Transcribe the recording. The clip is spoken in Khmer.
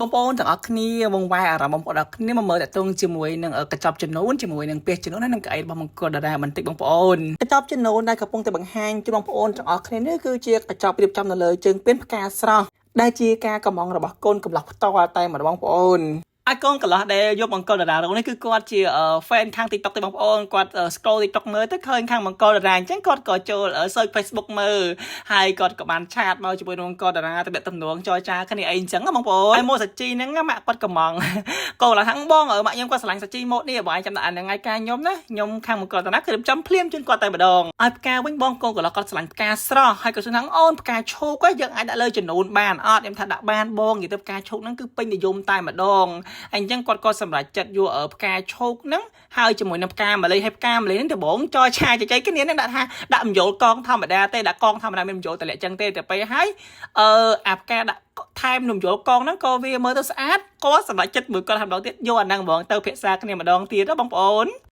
បងប្អូនទាំងអស់គ្នាវង្វេងអារម្មណ៍បងប្អូនទាំងអស់គ្នាមកមើលតាក់ទងជាមួយនឹងកញ្ចប់ចំនួនជាមួយនឹងពាសចំនួនហើយនឹងកៅអីរបស់មង្គលតារាបន្តិចបងប្អូនកញ្ចប់ចំនួនដែលកំពុងតែបង្ហាញជូនបងប្អូនទាំងអស់គ្នានេះគឺជាកញ្ចប់រៀបចំនៅលើជើងពានផ្កាស្រស់ដែលជាការកំងរបស់កូនកំឡោះផ្ទាល់តែម្ដងបងប្អូនហើយកូនកន្លោះដែលយកមង្គលតារារងនេះគឺគាត់ជា fan ខាង TikTok ទេបងប្អូនគាត់ scroll TikTok មើលទៅឃើញខាងមង្គលតារាអញ្ចឹងគាត់ក៏ចូល search Facebook មើលហើយគាត់ក៏បានឆាតមកជាមួយនឹងមង្គលតារាទៅទំនួងចរចាគ្នាអីអញ្ចឹងបងប្អូនហើយមកសាជីហ្នឹងម៉ាក់គាត់កំងកូនឡើងខាងបងម៉ាក់ខ្ញុំគាត់ស្រឡាញ់សាជីម៉ូតនេះបងឯងចាំដាក់អាហ្នឹងឯងការខ្ញុំណាខ្ញុំខាងមង្គលតារាគឺរៀបចំភ្លាមជូនគាត់តែម្ដងហើយផ្កាវិញបងកូនកន្លោះគាត់ស្រឡាញ់ផ្កាស្រស់ហើយក៏សួរថាអូនផ្កាឈូកយើងអាចដាក់លើចំនួនបានអត់ខ្ញុំថាដាក់បានបងនិយាយទៅផ្កាឈូកហ្នឹងគឺពេញនិយមតែម្ដងអញ្ចឹងគាត់ក៏សម្រាប់ចិត្តយកផ្កាឈូកហ្នឹងហើយជាមួយនឹងផ្កាម្លិះហើយផ្កាម្លិះហ្នឹងដំបងចរឆាចែកគ្នាហ្នឹងដាក់ថាដាក់មយលកងធម្មតាទេដាក់កងធម្មតាមានមយលតម្លាក់ចឹងទេតែពេលហើយអាផ្កាដាក់ថែមនំយលកងហ្នឹងក៏វាមើលទៅស្អាតក៏សម្រាប់ចិត្តមួយគាត់តែម្ដងទៀតយកអាហ្នឹងហ្មងទៅភាសាគ្នាម្ដងទៀតបងប្អូន